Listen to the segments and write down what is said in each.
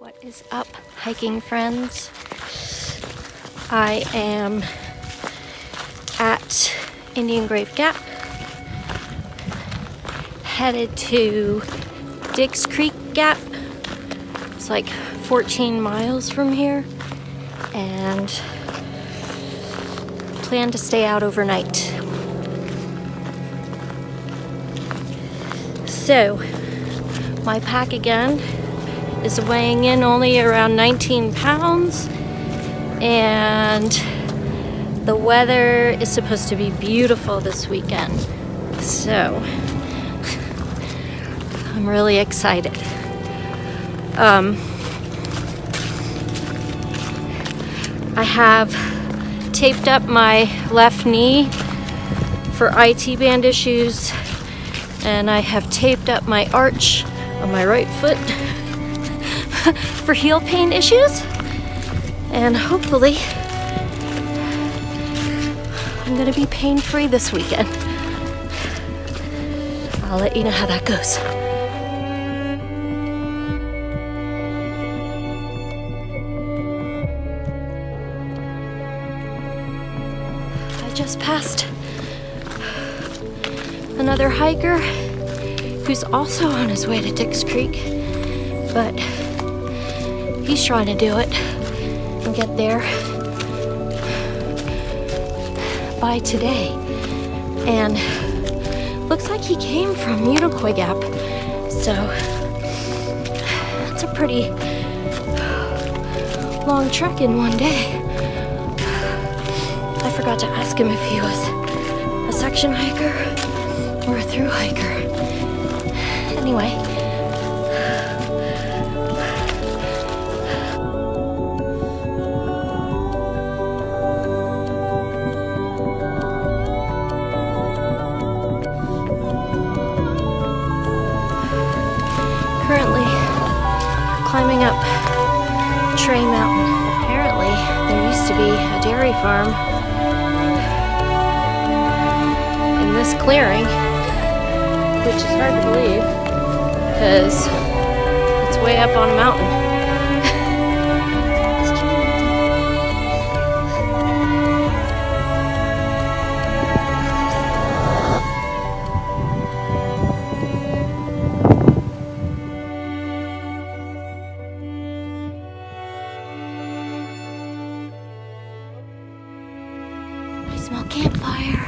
What is up, hiking friends? I am at Indian Grave Gap, headed to Dix Creek Gap. It's like 14 miles from here, and plan to stay out overnight. So, my pack again is weighing in only around 19 pounds, and the weather is supposed to be beautiful this weekend, so I'm really excited. I have taped up my left knee for IT band issues, and I have taped up my arch on my right foot for heel pain issues, and hopefully I'm gonna be pain-free this weekend. I'll let you know how that goes. I just passed another hiker who's also on his way to Dix Creek, but he's trying to do it and get there by today. And looks like he came from Unicoi Gap, so that's a pretty long trek in one day. I forgot to ask him if he was a section hiker or a through hiker. Anyway, currently climbing up Trey Mountain. Apparently, there used to be a dairy farm in this clearing, which is hard to believe because it's way up on a mountain. I smell campfire.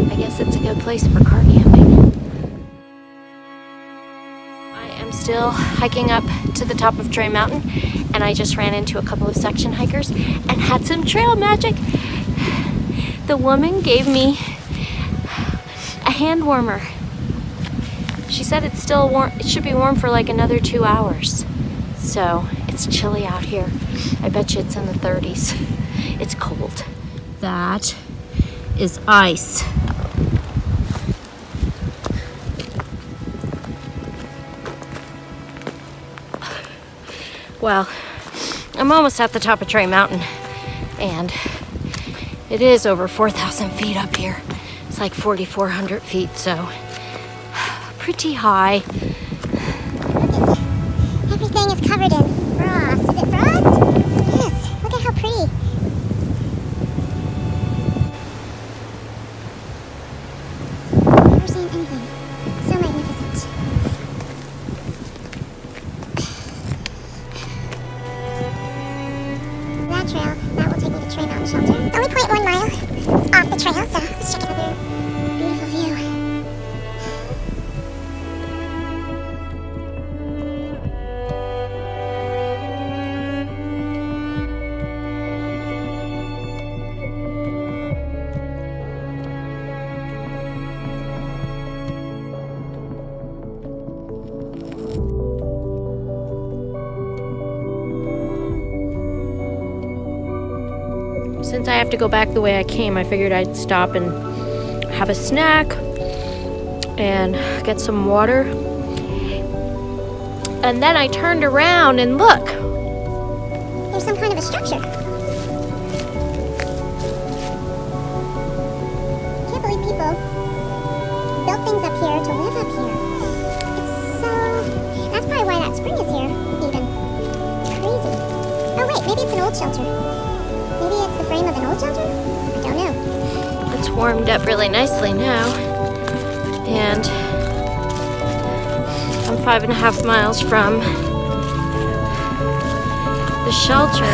I guess it's a good place for car camping. I am still hiking up to the top of Trey Mountain, and I just ran into a couple of section hikers and had some trail magic. The woman gave me a hand warmer. She said it's still warm. It should be warm for like another 2 hours. So it's chilly out here. I bet you it's in the 30s. It's cold. That is ice. Well, I'm almost at the top of Trey Mountain, and it is over 4,000 feet up here. It's like 4,400 feet, so pretty high. Everything is covered in frost. Is it frost? Yes. Look at how pretty. Never seen anything so magnificent. That trail, that will take me to Trey Mountain Shelter. It's only 0.1 mile. It's off the trail, so let's check another beautiful view. Since I have to go back the way I came, I figured I'd stop and have a snack and get some water. And then I turned around and look. There's some kind of a structure. Can't believe people built things up here to live up here. It's so... That's probably why that spring is here, even. It's crazy. Oh wait, maybe it's an old shelter. Maybe it's the frame of an old shelter? I don't know. It's warmed up really nicely now. And I'm 5.5 miles from the shelter.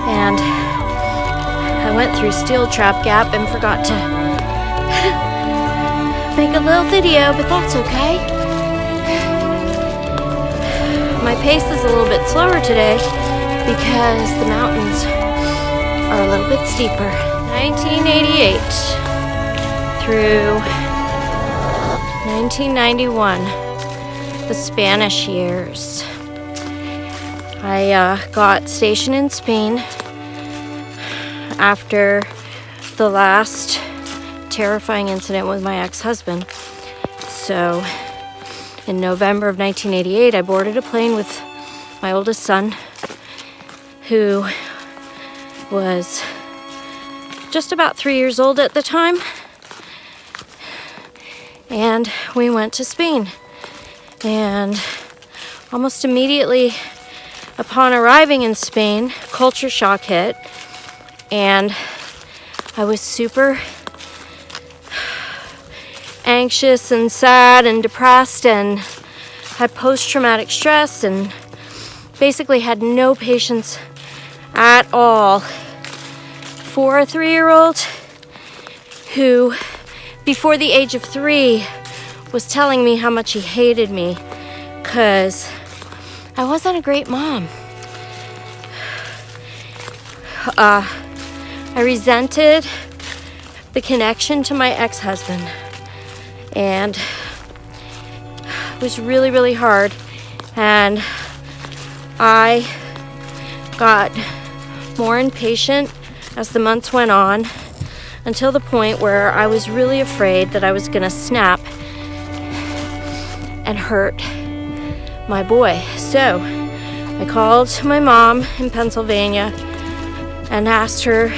And I went through Steel Trap Gap and forgot to make a little video, but that's okay. My pace is a little bit slower today because the mountains are a little bit steeper. 1988 through 1991, the Spanish years. I got stationed in Spain after the last terrifying incident with my ex-husband. So in November of 1988, I boarded a plane with my oldest son, who was just about 3 years old at the time. And we went to Spain. And almost immediately upon arriving in Spain, culture shock hit. And I was super anxious and sad and depressed and had post-traumatic stress and basically had no patience at all for a 3-year-old who, before the age of 3, was telling me how much he hated me because I wasn't a great mom. I resented the connection to my ex-husband, and it was really, really hard. And I got more impatient as the months went on, until the point where I was really afraid that I was gonna snap and hurt my boy. So I called my mom in Pennsylvania and asked her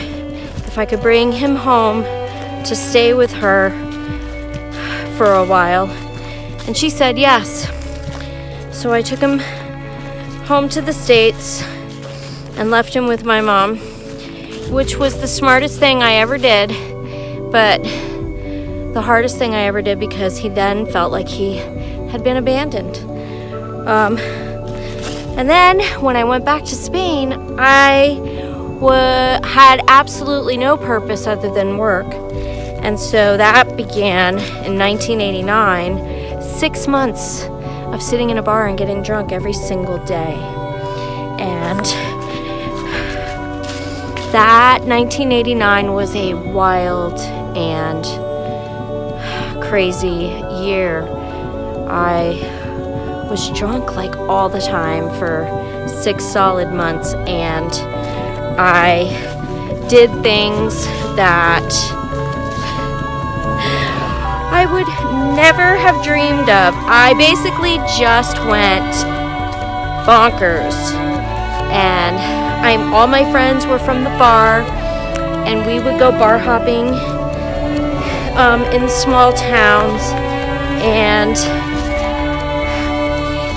if I could bring him home to stay with her for a while, and she said yes. So I took him home to the States and left him with my mom, which was the smartest thing I ever did, but the hardest thing I ever did because he then felt like he had been abandoned. And then when I went back to Spain, I had absolutely no purpose other than work. And so that began in 1989, 6 months of sitting in a bar and getting drunk every single day. And that 1989 was a wild and crazy year. I was drunk like all the time for 6 solid months, and I did things that I would never have dreamed of. I basically just went bonkers, and all my friends were from the bar, and we would go bar hopping in small towns, and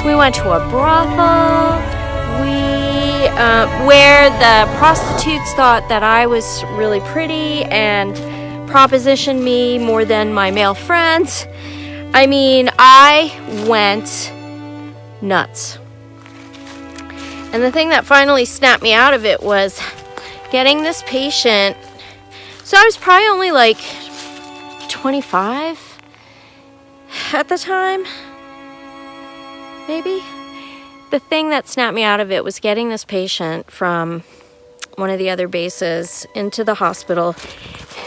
we went to a brothel. Where the prostitutes thought that I was really pretty and propositioned me more than my male friends. I mean, I went nuts. And the thing that finally snapped me out of it was getting this patient. So I was probably only like 25 at the time, maybe. The thing that snapped me out of it was getting this patient from one of the other bases into the hospital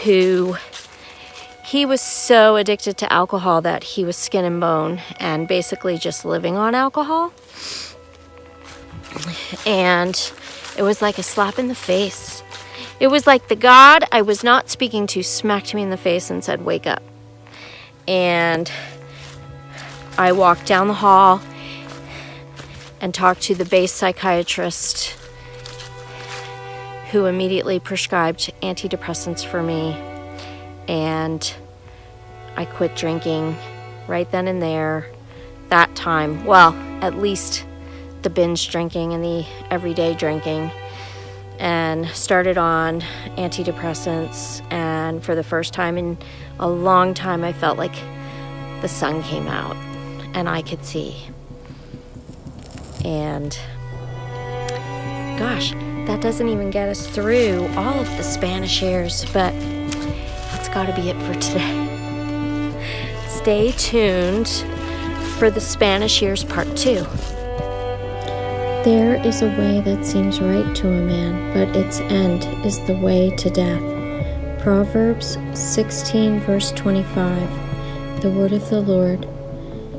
he was so addicted to alcohol that he was skin and bone and basically just living on alcohol. And it was like a slap in the face. It was like the God I was not speaking to smacked me in the face and said, "Wake up." And I walked down the hall and talked to the base psychiatrist, who immediately prescribed antidepressants for me. and I quit drinking right then and there that time. Well, at least the binge drinking and the everyday drinking, and started on antidepressants. And for the first time in a long time, I felt like the sun came out and I could see. And gosh, that doesn't even get us through all of the Spanish airs, but that's got to be it for today. Stay tuned for the Spanish Years Part 2. There is a way that seems right to a man, but its end is the way to death. Proverbs 16, verse 25. The word of the Lord.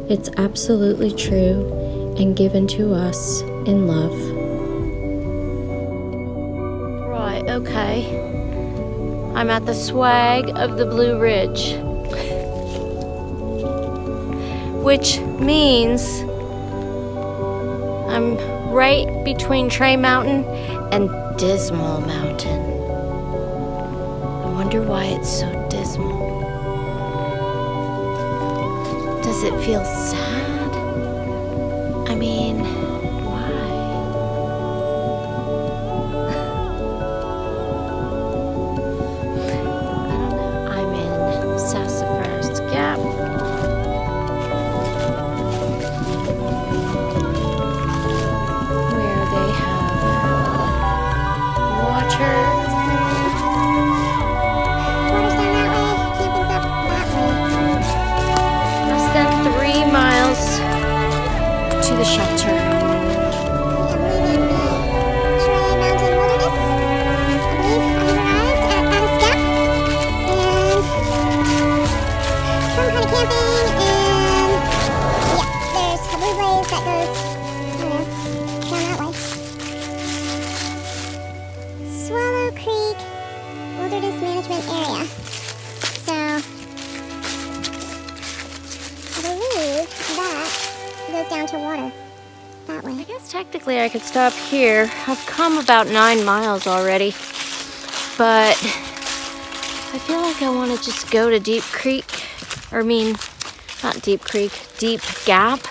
It's absolutely true and given to us in love. Right, okay. I'm at the swag of the Blue Ridge, which means I'm right between Tray Mountain and Dismal Mountain. I wonder why it's so dismal. Does it feel sad? I mean, why? I don't know. I'm in Sassafras Gap. The shelter. I'm leaving the Tray Mountain Wilderness. I believe I have arrived at a step and some kind of camping, and yeah, there's a blue blaze that goes, I don't know, down that way. Swallow Creek Wilderness Management Area. So I believe that goes down to water that way. I guess technically I could stop here. I've come about 9 miles already, but I feel like I want to just go to Deep Creek, or not Deep Creek, Deep Gap,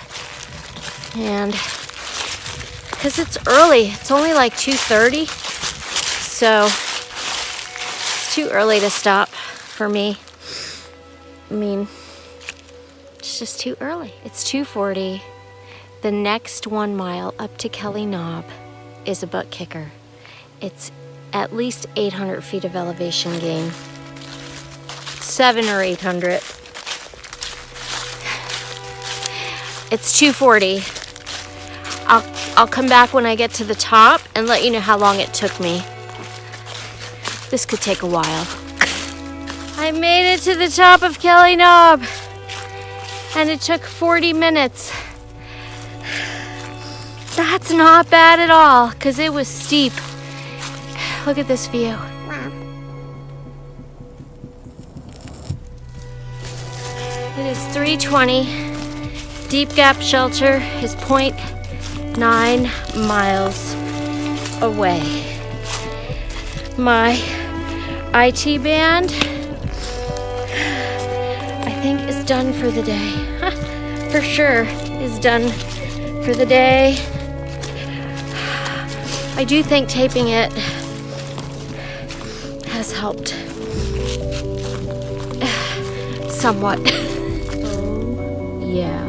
and because it's early, it's only like 2:30, so it's too early to stop for me. It's just too early. It's 2:40. The next 1 mile up to Kelly Knob is a butt kicker. It's at least 800 feet of elevation gain. 700 or 800. It's 2:40. I'll come back when I get to the top and let you know how long it took me. This could take a while. I made it to the top of Kelly Knob, and it took 40 minutes. That's not bad at all, because it was steep. Look at this view. Wow. It is 3:20. Deep Gap Shelter is 0.9 miles away. My IT band, I think, is done for the day. For sure is done for the day. I do think taping it has helped somewhat. Oh, yeah.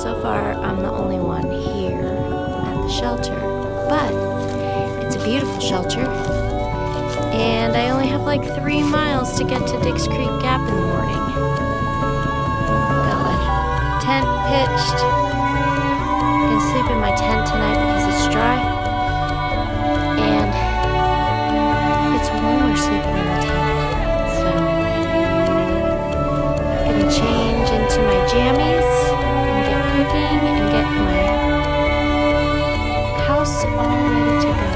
So far, I'm the only one here at the shelter, but it's a beautiful shelter, and I only have like 3 miles to get to Dix Creek Gap in the morning. Got my tent pitched. I'm gonna sleep in my tent tonight because it's dry, and it's warmer sleeping in the tent, so change into my jammies and get cooking and get my house all ready to go.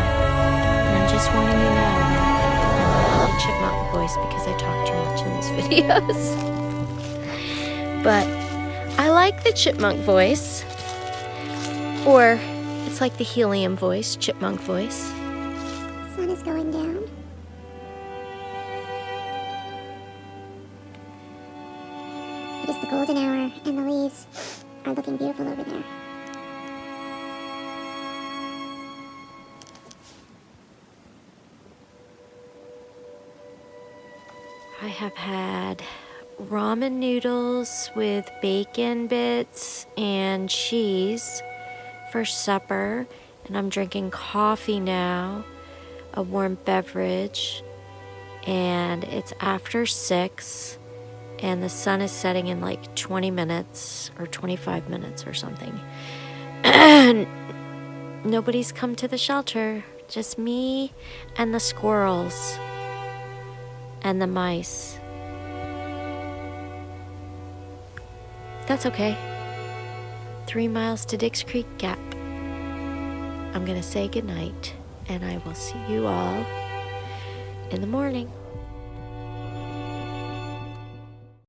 And I'm just wanting you to know that I'm in a chipmunk voice because I talk too much in these videos. But I like the chipmunk voice, or it's like the helium voice, chipmunk voice. The sun is going down. It is the golden hour, and the leaves are looking beautiful over there. I have had ramen noodles with bacon bits and cheese for supper, and I'm drinking coffee now, a warm beverage, and it's after 6, and the sun is setting in like 20 minutes or 25 minutes or something. Nobody's come to the shelter, just me and the squirrels and the mice. That's okay. 3 miles to Dix Creek Gap. I'm gonna say goodnight, and I will see you all in the morning.